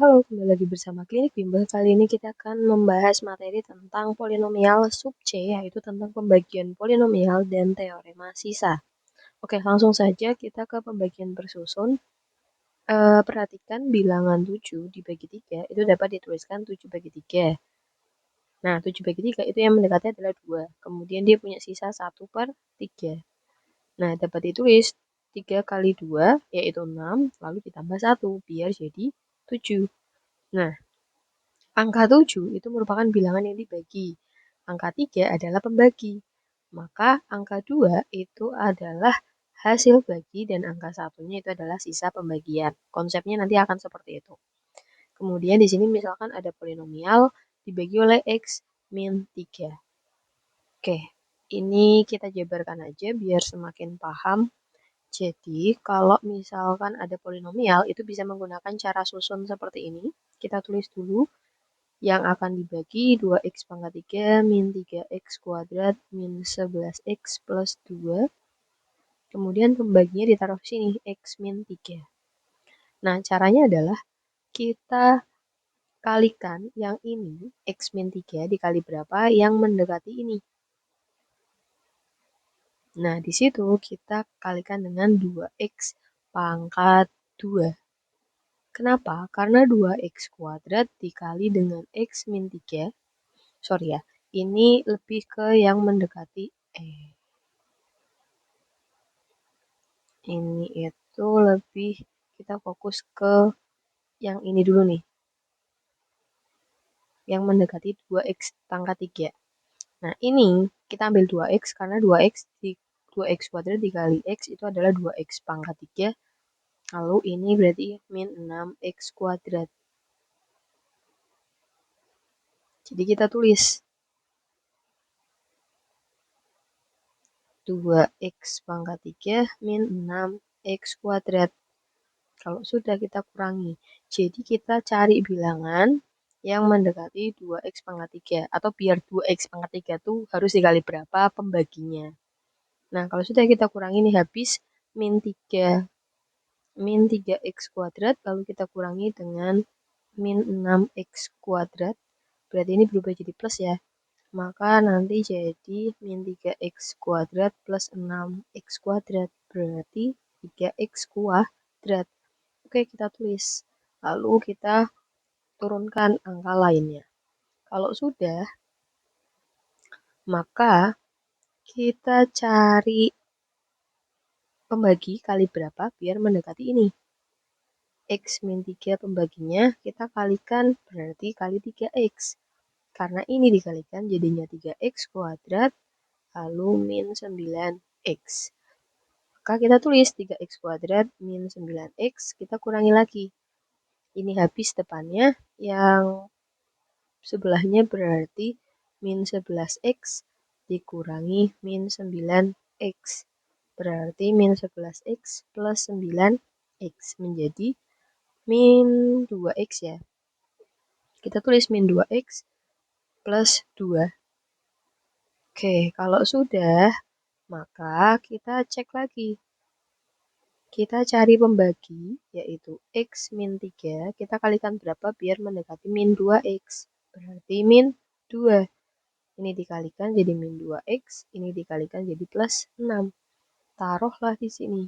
Halo, kembali lagi bersama Klinik Bimbel. Kali ini kita akan membahas materi tentang polinomial sub C, yaitu tentang pembagian polinomial dan teorema sisa. Oke, langsung saja kita ke pembagian bersusun. Perhatikan bilangan 7 dibagi 3 itu dapat dituliskan 7 bagi 3. Nah, 7 bagi 3 itu yang mendekati adalah 2. Kemudian dia punya sisa 1/3. Nah, dapat ditulis 3 kali 2, yaitu 6, lalu ditambah 1, biar jadi 7. Nah, angka 7 itu merupakan bilangan yang dibagi. Angka 3 adalah pembagi. Maka angka 2 itu adalah hasil bagi dan angka satunya itu adalah sisa pembagian. Konsepnya nanti akan seperti itu. Kemudian di sini misalkan ada polinomial dibagi oleh X min 3. Oke, ini kita jabarkan aja biar semakin paham. Jadi kalau misalkan ada polinomial itu bisa menggunakan cara susun seperti ini. Kita tulis dulu yang akan dibagi 2x pangkat 3 min 3x kuadrat min 11x plus 2. Kemudian pembaginya ditaruh sini, x min 3. Nah, caranya adalah kita kalikan yang ini, x min 3 dikali berapa yang mendekati ini. Nah, di situ kita kalikan dengan 2x pangkat 2. Kenapa? Karena 2x kuadrat dikali dengan x min 3. Sorry ya, ini lebih ke yang mendekati ini itu lebih kita fokus ke yang ini dulu nih. Yang mendekati 2x pangkat 3. Nah, ini kita ambil 2x karena 2x kuadrat dikali x itu adalah 2x pangkat 3. Lalu ini berarti min 6x kuadrat. Jadi kita tulis 2x pangkat 3 min 6x kuadrat. Kalau sudah kita kurangi. Jadi kita cari bilangan yang mendekati 2x pangkat 3. Atau biar 2x pangkat 3 itu harus dikali berapa pembaginya. Nah, kalau sudah kita kurangi ini habis min 3x kuadrat. Lalu kita kurangi dengan min 6x kuadrat. Berarti ini berubah jadi plus ya. Maka nanti jadi min 3x kuadrat plus 6x kuadrat. Berarti 3x kuadrat. Oke, kita tulis. Lalu kita turunkan angka lainnya. Kalau sudah, maka kita cari pembagi kali berapa biar mendekati ini. X min 3 pembaginya kita kalikan berarti kali 3x. Karena ini dikalikan jadinya 3x kuadrat lalu min 9x. Maka kita tulis 3x kuadrat min 9x, kita kurangi lagi. Ini habis depannya, yang sebelahnya berarti min 11x dikurangi min 9x. Berarti min 11x plus 9x menjadi min 2x ya. Kita tulis min 2x plus 2. Oke, kalau sudah, maka kita cek lagi. Kita cari pembagi, yaitu x min 3. Kita kalikan berapa biar mendekati min 2x. Berarti min 2. Ini dikalikan jadi min 2x, ini dikalikan jadi plus 6. Taruhlah di sini.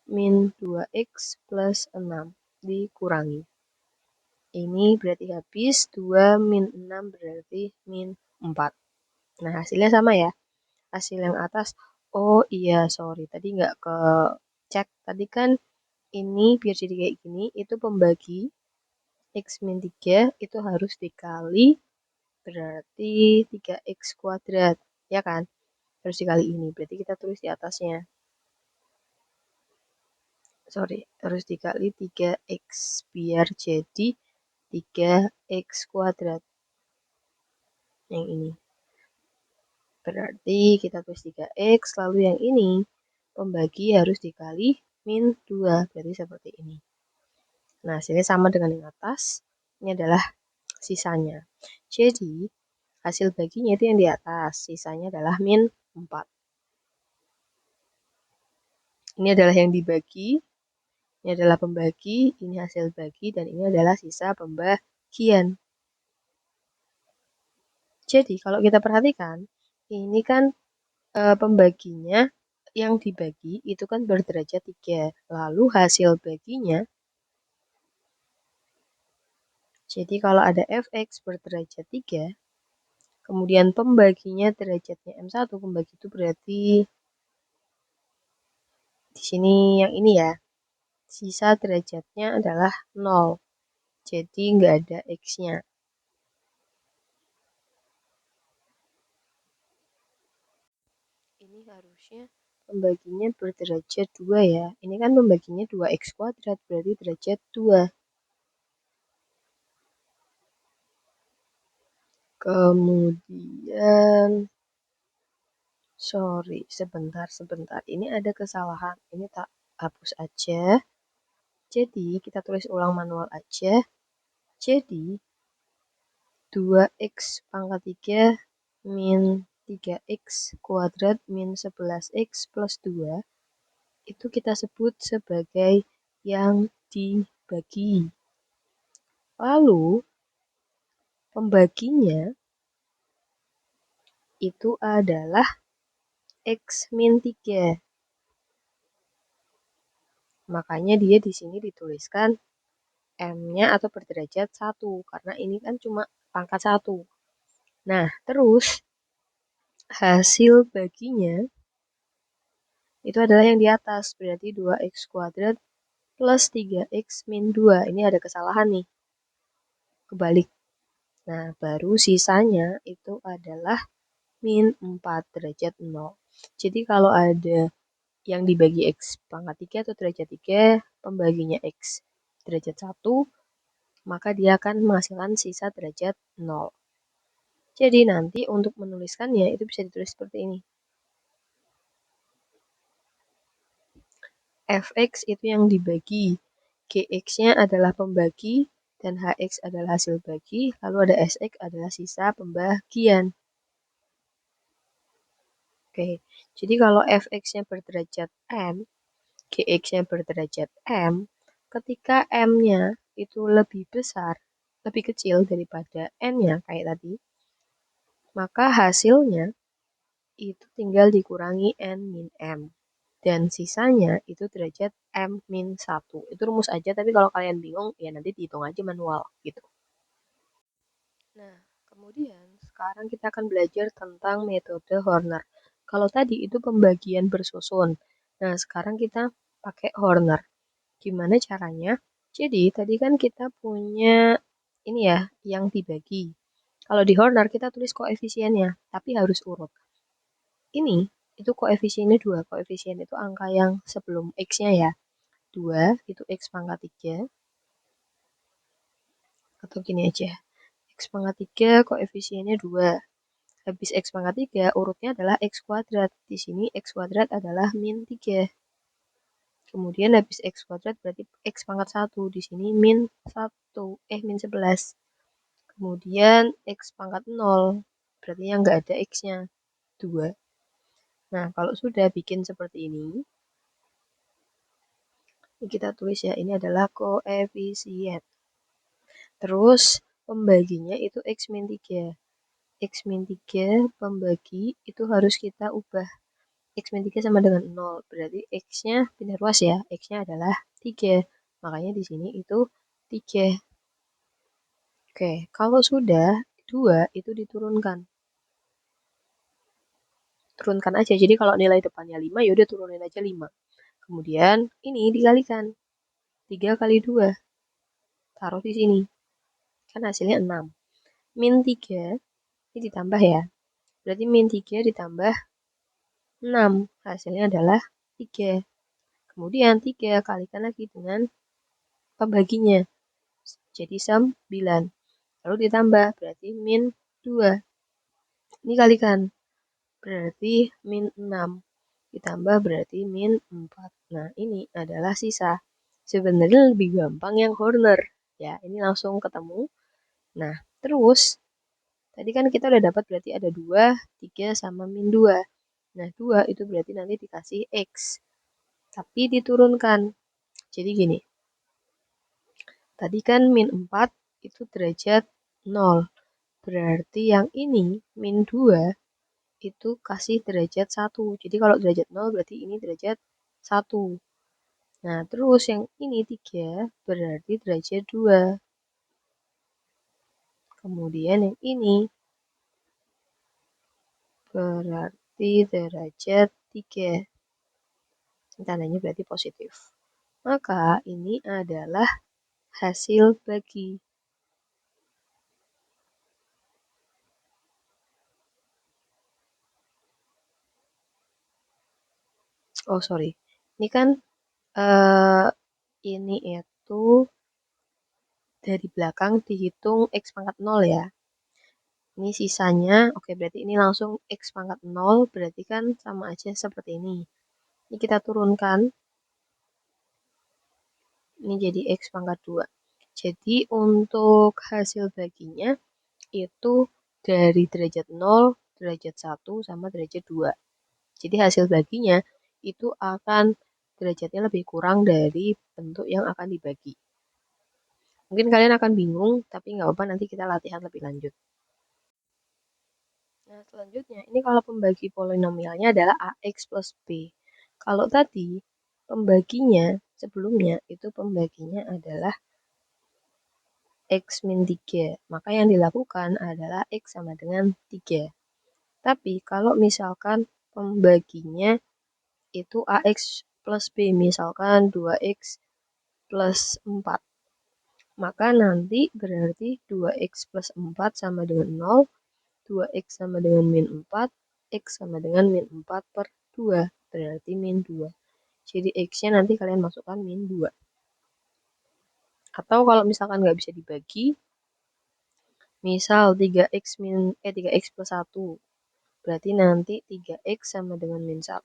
Min 2x plus 6 dikurangi. Ini berarti habis 2 min 6 berarti min 4. Nah, hasilnya sama ya. Hasil yang atas, oh iya sorry, tadi nggak ke cek. Tadi kan ini biar jadi kayak gini, itu pembagi x min 3 itu harus dikali berarti 3x kuadrat. Ya kan? Harus dikali ini, berarti kita tulis di atasnya. Sorry, harus dikali 3x biar jadi 3x kuadrat. Yang ini. Berarti kita tulis 3x, lalu yang ini pembagi harus dikali min 2, berarti seperti ini. Nah, hasilnya sama dengan yang atas, ini adalah sisanya. Jadi, hasil baginya itu yang di atas, sisanya adalah min 4. Ini adalah yang dibagi, Ini adalah pembagi, ini hasil bagi, dan ini adalah sisa pembagian. Jadi kalau kita perhatikan, ini kan pembaginya yang dibagi itu kan berderajat 3. Lalu hasil baginya, jadi kalau ada fx berderajat 3, kemudian pembaginya derajatnya M1, pembagi itu berarti di sini yang ini ya, sisa derajatnya adalah 0. Jadi nggak ada X-nya. Ini harusnya pembaginya berderajat 2 ya. Ini kan pembaginya 2x kuadrat, berarti derajat 2. Kemudian, sorry, sebentar. Ini ada kesalahan. Ini tak hapus aja. Jadi, kita tulis ulang manual aja. Jadi, 2x pangkat 3 min 3x kuadrat min 11x plus 2 itu kita sebut sebagai yang dibagi. Lalu, pembaginya itu adalah x min 3. Makanya dia di sini dituliskan M-nya atau berderajat 1. Karena ini kan cuma pangkat 1. Nah, terus hasil baginya itu adalah yang di atas. Berarti 2x kuadrat plus 3x min 2. Ini ada kesalahan nih. Kebalik. Nah, baru sisanya itu adalah min 4 derajat 0. Jadi kalau ada yang dibagi X pangkat 3 atau derajat 3, pembaginya X derajat 1, maka dia akan menghasilkan sisa derajat 0. Jadi nanti untuk menuliskannya itu bisa ditulis seperti ini. Fx itu yang dibagi, Gx-nya adalah pembagi, dan Hx adalah hasil bagi, lalu ada Sx adalah sisa pembagian. Oke, jadi kalau Fx-nya berderajat M, Gx-nya berderajat M, ketika M-nya itu lebih besar, lebih kecil daripada N-nya kayak tadi, maka hasilnya itu tinggal dikurangi N min M. Dan sisanya itu derajat M min 1. Itu rumus aja, tapi kalau kalian bingung, ya nanti dihitung aja manual gitu. Nah, kemudian sekarang kita akan belajar tentang metode Horner. Kalau tadi itu pembagian bersusun. Nah, sekarang kita pakai Horner. Gimana caranya? Jadi, tadi kan kita punya ini ya, yang dibagi. Kalau di Horner kita tulis koefisiennya, tapi harus urut. Ini, itu koefisiennya 2. Koefisien itu angka yang sebelum X-nya ya. 2 itu X pangkat 3. Atau gini aja. X pangkat 3 koefisiennya 2. Habis X pangkat 3 urutnya adalah X kuadrat. Di sini X kuadrat adalah min 3. Kemudian habis X kuadrat berarti X pangkat 1. Di sini min 1. Min 11. Kemudian X pangkat 0. Berarti yang nggak ada X-nya. 2. Nah, kalau sudah bikin seperti ini kita tulis ya, ini adalah koefisien. Terus pembaginya itu X min 3. X min 3 pembagi itu harus kita ubah. X min 3 sama dengan 0. Berarti X-nya pindah ruas ya. X-nya adalah 3. Makanya di sini itu 3. Oke, kalau sudah 2 itu diturunkan. Turunkan aja. Jadi kalau nilai depannya 5, yaudah turunin aja 5. Kemudian ini dikalikan. 3 kali 2. Taruh di sini. Kan hasilnya 6. Min 3 ini ditambah ya. Berarti min 3 ditambah 6. Hasilnya adalah 3. Kemudian 3 kalikan lagi dengan pembaginya. Jadi 9. Lalu ditambah, berarti min 2. Ini kalikan. Berarti min 6. Ditambah berarti min 4. Nah, ini adalah sisa. Sebenarnya lebih gampang yang Horner. Ya, ini langsung ketemu. Nah, terus tadi kan kita udah dapat berarti ada 2, 3 sama min 2. Nah, 2 itu berarti nanti dikasih X. Tapi diturunkan. Jadi gini, tadi kan min 4 itu derajat 0. Berarti yang ini min 2 itu kasih derajat 1. Jadi kalau derajat 0 berarti ini derajat 1. Nah, terus yang ini 3 berarti derajat 2. Kemudian yang ini berarti derajat 3. Tandanya berarti positif. Maka ini adalah hasil bagi. Oh, sorry. Ini kan ini itu dari belakang dihitung X pangkat 0 ya. Ini sisanya, oke berarti ini langsung X pangkat 0, berarti kan sama aja seperti ini. Ini kita turunkan, ini jadi X pangkat 2. Jadi untuk hasil baginya itu dari derajat 0, derajat 1, sama derajat 2. Jadi hasil baginya itu akan derajatnya lebih kurang dari bentuk yang akan dibagi. Mungkin kalian akan bingung, tapi nggak apa-apa nanti kita latihan lebih lanjut. Nah, selanjutnya, ini kalau pembagi polinomialnya adalah AX plus B. Kalau tadi, pembaginya sebelumnya itu pembaginya adalah X min 3. Maka yang dilakukan adalah X sama dengan 3. Tapi kalau misalkan pembaginya itu AX plus B, misalkan 2X plus 4. Maka nanti berarti 2X plus 4 sama dengan 0, 2X sama dengan min 4, X sama dengan min 4 per 2, berarti min 2. Jadi X-nya nanti kalian masukkan min 2. Atau kalau misalkan nggak bisa dibagi, misal 3X plus 1, berarti nanti 3X sama dengan min 1,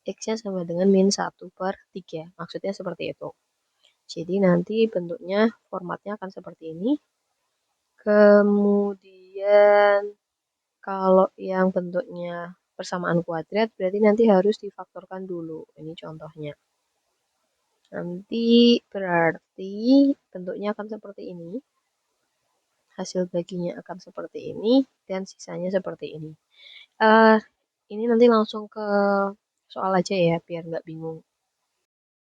X-nya sama dengan min 1 per 3. Maksudnya seperti itu. Jadi nanti bentuknya, formatnya akan seperti ini. Kemudian kalau yang bentuknya persamaan kuadrat, berarti nanti harus difaktorkan dulu. Ini contohnya. Nanti berarti bentuknya akan seperti ini. Hasil baginya akan seperti ini. Dan sisanya seperti ini. Ini nanti langsung ke soal aja ya, biar nggak bingung.